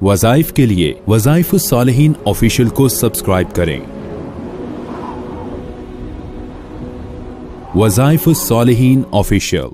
وظائف کے لیے وظائف الصالحین آفیشیل کو سبسکرائب کریں۔ وظائف الصالحین آفیشیل۔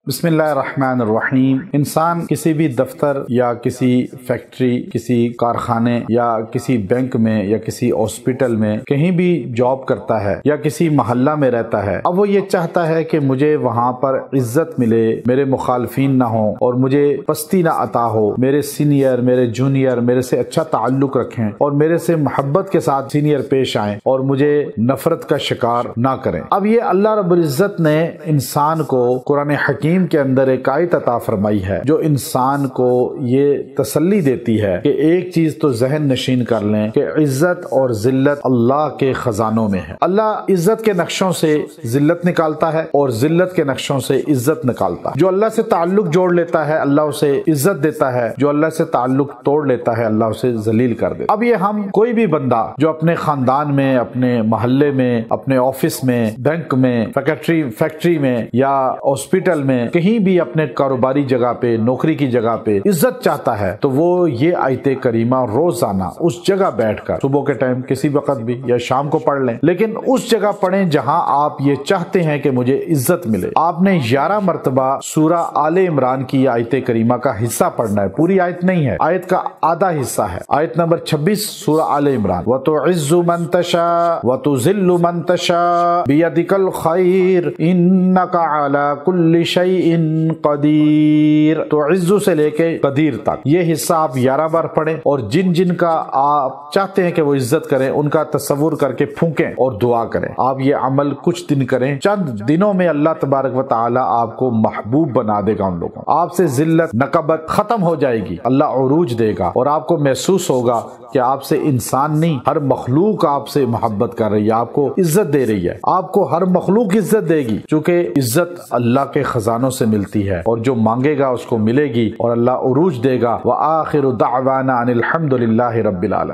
بسم اللہ الرحمن الرحیم۔ انسان کسی بھی دفتر یا کسی فیکٹری، کسی کارخانے یا کسی بینک میں یا کسی ہاسپٹل میں کہیں بھی جاب کرتا ہے یا کسی محلہ میں رہتا ہے، اب وہ یہ چاہتا ہے کہ مجھے وہاں پر عزت ملے، میرے مخالفین نہ ہوں اور مجھے پستی نہ عطا ہو، میرے سینئر، میرے جونیئر میرے سے اچھا تعلق رکھیں اور میرے سے محبت کے ساتھ سینئر پیش آئیں اور مجھے نفرت کا شکار نہ کریں۔ اب یہ اللہ رب العزت نے انسان کو قرآن حکیم کے اندر ایک آیت عطا فرمائی ہے جو انسان کو یہ تسلی دیتی ہے کہ ایک چیز تو ذہن نشین کر لیں کہ عزت اور ذلت اللہ کے خزانوں میں ہے۔ اللہ عزت کے نقشوں سے ذلت نکالتا ہے اور ذلت کے نقشوں سے عزت نکالتا ہے۔ جو اللہ سے تعلق جوڑ لیتا ہے اللہ اسے عزت دیتا ہے، جو اللہ سے تعلق توڑ لیتا ہے اللہ اسے ذلیل کر دیتا ہے۔ اب یہ ہم کوئی بھی بندہ جو اپنے خاندان میں، اپنے محلے میں، اپنے آفس میں، بینک میں، فیکٹری میں یا ہاسپٹل میں، کہیں بھی اپنے کاروباری جگہ پہ، نوکری کی جگہ پہ عزت چاہتا ہے تو وہ یہ آیت کریمہ روزانہ اس جگہ بیٹھ کر صبح کے ٹائم کسی وقت بھی یا شام کو پڑھ لیں، لیکن اس جگہ پڑھیں جہاں آپ یہ چاہتے ہیں کہ مجھے عزت ملے۔ آپ نے 11 مرتبہ سورہ آل عمران کی آیت کریمہ کا حصہ پڑھنا ہے، پوری آیت نہیں ہے، آیت کا آدھا حصہ ہے۔ آیت نمبر 26 سورہ آل عمران، وَتُعِزُّ مَن تَشَاءُ وَتُذِلُّ مَن تَشَاءُ بِيَدِكَ الْخَيْرُ إِنَّكَ عَلَى كُلِّ شَيْءٍ قدیر۔ تو عزو سے لے کے قدیر تک یہ حصہ آپ 11 بار پڑھیں اور جن جن کا آپ چاہتے ہیں کہ وہ عزت کریں ان کا تصور کر کے پھونکیں اور دعا کریں۔ آپ یہ عمل کچھ دن کریں، چند دنوں میں اللہ تبارک و تعالی آپ کو محبوب بنا دے گا ان لوگوں۔ آپ سے ذلت نکبت ختم ہو جائے گی، اللہ عروج دے گا اور آپ کو محسوس ہوگا کہ آپ سے انسان نہیں، ہر مخلوق آپ سے محبت کر رہی ہے، آپ کو عزت دے رہی ہے، آپ کو ہر مخلوق عزت دے گی، چونکہ عزت اللہ کے خزانوں سے ملتی ہے اور جو مانگے گا اس کو ملے گی اور اللہ عروج دے گا۔ وآخر دعوانا ان الحمد للہ رب العالمین۔